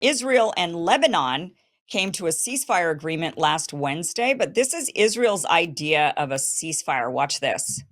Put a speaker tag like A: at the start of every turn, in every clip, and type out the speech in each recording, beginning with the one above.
A: Israel and Lebanon came to a ceasefire agreement last Wednesday, but this is Israel's idea of a ceasefire. Watch this.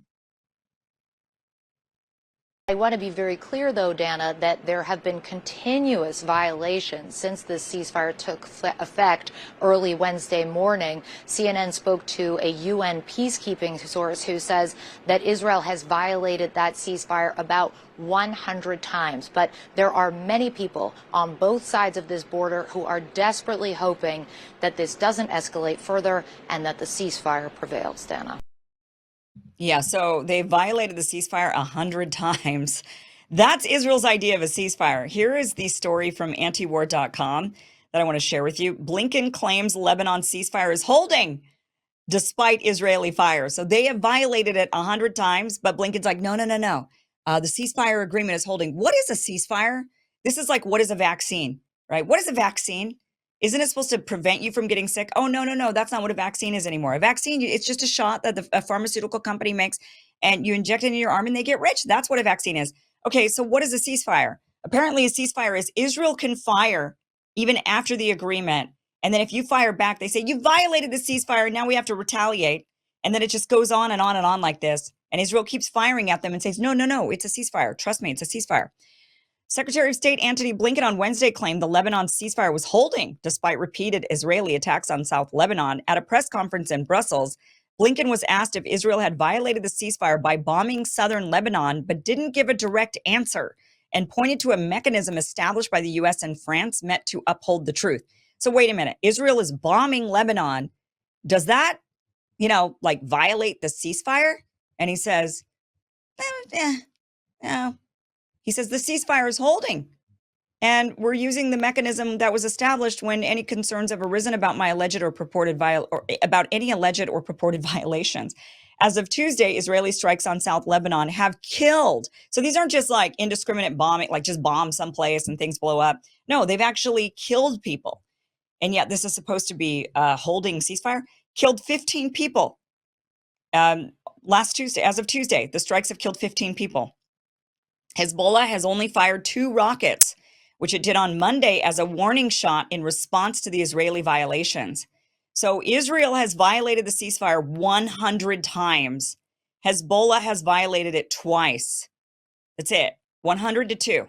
B: I want to be very clear, though, Dana, that there have been continuous violations since this ceasefire took effect early Wednesday morning. CNN spoke to a UN peacekeeping source who says that Israel has violated that ceasefire about 100 times. But there are many people on both sides of this border who are desperately hoping that this doesn't escalate further and that the ceasefire prevails, Dana.
A: Yeah, so they violated the ceasefire 100 times. That's Israel's idea of a ceasefire. Here is the story from antiwar.com that I want to share with you. Blinken claims Lebanon ceasefire is holding despite Israeli fire. So they have violated it 100 times, but Blinken's like, no, no, no, no. The ceasefire agreement is holding. What is a ceasefire? This is like, what is a vaccine, right? What is a vaccine? Isn't it supposed to prevent you from getting sick? Oh, no, no, no. That's not what a vaccine is anymore. A vaccine, it's just a shot that a pharmaceutical company makes and you inject it in your arm and they get rich. That's what a vaccine is. Okay, so what is a ceasefire? Apparently, a ceasefire is Israel can fire even after the agreement. And then if you fire back, they say, you violated the ceasefire. Now we have to retaliate. And then it just goes on and on and on like this. And Israel keeps firing at them and says, no, no, no, it's a ceasefire. Trust me, it's a ceasefire. Secretary of State Antony Blinken on Wednesday claimed the Lebanon ceasefire was holding despite repeated Israeli attacks on South Lebanon. At a press conference in Brussels, Blinken was asked if Israel had violated the ceasefire by bombing southern Lebanon, but didn't give a direct answer and pointed to a mechanism established by the U.S. and France meant to uphold the truth. So wait a minute. Israel is bombing Lebanon. Does that, like violate the ceasefire? And he says, no. He says the ceasefire is holding. And we're using the mechanism that was established when any concerns have arisen about my alleged or purported about any alleged or purported violations. As of Tuesday, Israeli strikes on South Lebanon have killed. So these aren't just like indiscriminate bombing, like just bomb someplace and things blow up. No, they've actually killed people. And yet this is supposed to be holding ceasefire. Killed 15 people. Last Tuesday, as of Tuesday, the strikes have killed 15 people. Hezbollah has only fired 2 rockets, which it did on Monday as a warning shot in response to the Israeli violations. So Israel has violated the ceasefire 100 times. Hezbollah has violated it twice. That's it. 100 to 2.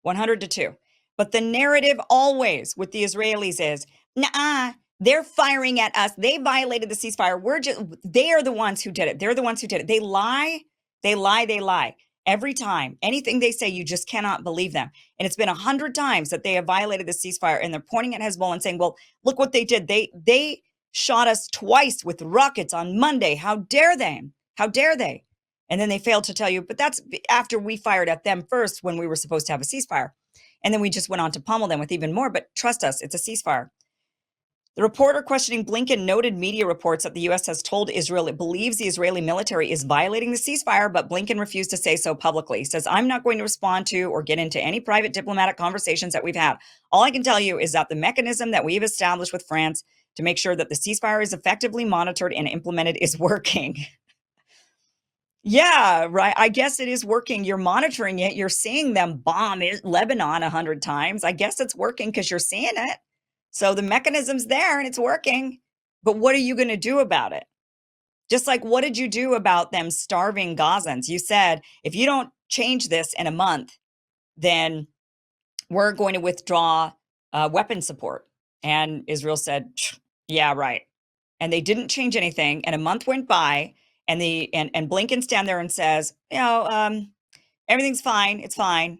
A: 100 to 2. But the narrative always with the Israelis is, nah, they're firing at us. They violated the ceasefire. They are the ones who did it. They're the ones who did it. They lie. They lie. They lie. Every time, anything they say, you just cannot believe them. And it's been 100 times that they have violated the ceasefire and they're pointing at Hezbollah and saying, well, look what they did. They shot us twice with rockets on Monday. How dare they? How dare they? And then they failed to tell you, but that's after we fired at them first when we were supposed to have a ceasefire. And then we just went on to pummel them with even more. But trust us, it's a ceasefire. The reporter questioning Blinken noted media reports that the U.S. has told Israel it believes the Israeli military is violating the ceasefire, but Blinken refused to say so publicly. He says, I'm not going to respond to or get into any private diplomatic conversations that we've had. All I can tell you is that the mechanism that we've established with France to make sure that the ceasefire is effectively monitored and implemented is working. Yeah, right. I guess it is working. You're monitoring it. You're seeing them bomb Lebanon 100 times. I guess it's working because you're seeing it. So the mechanism's there and it's working. But what are you going to do about it? Just like, what did you do about them starving Gazans? You said, if you don't change this in a month, then we're going to withdraw weapon support. And Israel said, yeah, right. And they didn't change anything. And a month went by and Blinken stand there and says, everything's fine. It's fine.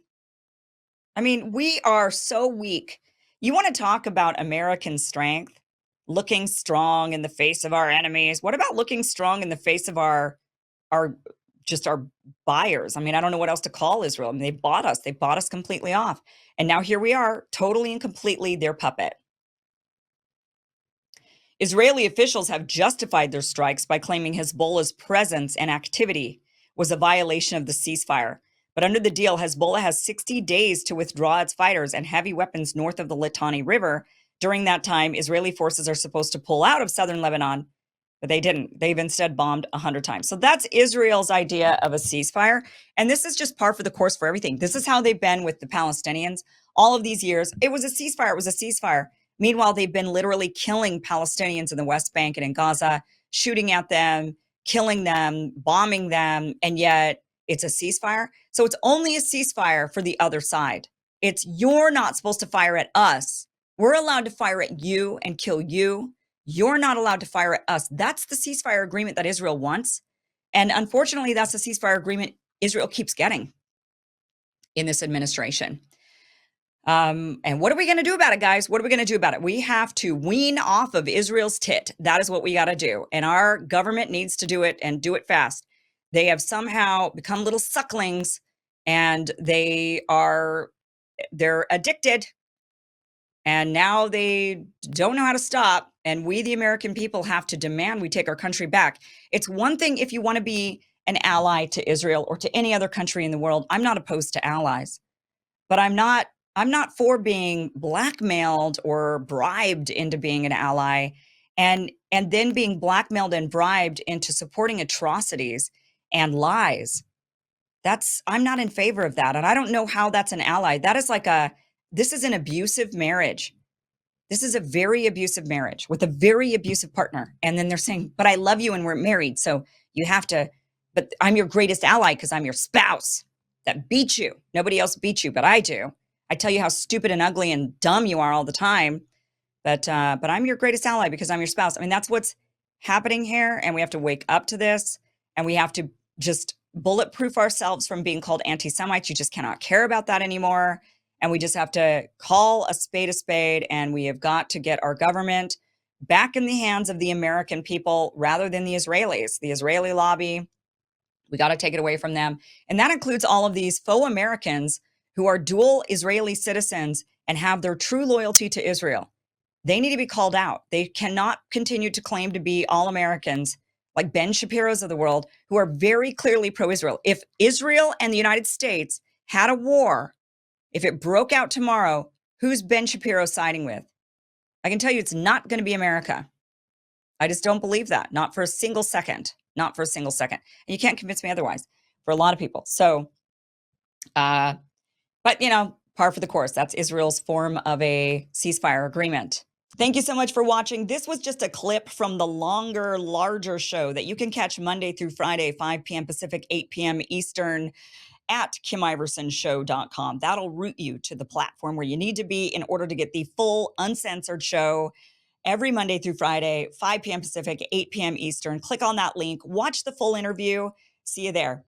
A: I mean, we are so weak. You want to talk about American strength, looking strong in the face of our enemies. What about looking strong in the face of our buyers? I mean, I don't know what else to call Israel. I mean, they bought us. They bought us completely off. And now here we are, totally and completely their puppet. Israeli officials have justified their strikes by claiming Hezbollah's presence and activity was a violation of the ceasefire. But under the deal, Hezbollah has 60 days to withdraw its fighters and heavy weapons north of the Litani River. During that time, Israeli forces are supposed to pull out of southern Lebanon, but they didn't. They've instead bombed 100 times. So that's Israel's idea of a ceasefire. And this is just par for the course for everything. This is how they've been with the Palestinians all of these years. It was a ceasefire. It was a ceasefire. Meanwhile, they've been literally killing Palestinians in the West Bank and in Gaza, shooting at them, killing them, bombing them, and yet it's a ceasefire. So it's only a ceasefire for the other side. It's you're not supposed to fire at us. We're allowed to fire at you and kill you. You're not allowed to fire at us. That's the ceasefire agreement that Israel wants. And unfortunately, that's the ceasefire agreement Israel keeps getting in this administration. And what are we going to do about it, guys? What are we going to do about it? We have to wean off of Israel's tit. That is what we got to do. And our government needs to do it and do it fast. They have somehow become little sucklings and they're addicted. And now they don't know how to stop. And we, the American people, have to demand we take our country back. It's one thing if you want to be an ally to Israel or to any other country in the world. I'm not opposed to allies, but I'm not for being blackmailed or bribed into being an ally and then being blackmailed and bribed into supporting atrocities and lies. I'm not in favor of that. And I don't know how that's an ally. That is this is an abusive marriage. This is a very abusive marriage with a very abusive partner. And then they're saying, but I love you and we're married. So you have to, but I'm your greatest ally because I'm your spouse that beat you. Nobody else beats you, but I do. I tell you how stupid and ugly and dumb you are all the time, but I'm your greatest ally because I'm your spouse. I mean, that's what's happening here, and we have to wake up to this, and we have to just bulletproof ourselves from being called anti-Semites. You just cannot care about that anymore, and we just have to call a spade, and we have got to get our government back in the hands of the American people rather than the Israelis, the Israeli lobby. We got to take it away from them, and that includes all of these faux Americans who are dual Israeli citizens and have their true loyalty to Israel. They need to be called out. They cannot continue to claim to be all Americans like Ben Shapiro's of the world, who are very clearly pro-Israel. If Israel and the United States had a war, if it broke out tomorrow, who's Ben Shapiro siding with? I can tell you it's not going to be America. I just don't believe that. Not for a single second. Not for a single second. And you can't convince me otherwise for a lot of people. So, but, par for the course. That's Israel's form of a ceasefire agreement. Thank you so much for watching. This was just a clip from the longer, larger show that you can catch Monday through Friday, 5 p.m. Pacific, 8 p.m. Eastern at KimIversonShow.com. That'll route you to the platform where you need to be in order to get the full uncensored show every Monday through Friday, 5 p.m. Pacific, 8 p.m. Eastern. Click on that link. Watch the full interview. See you there.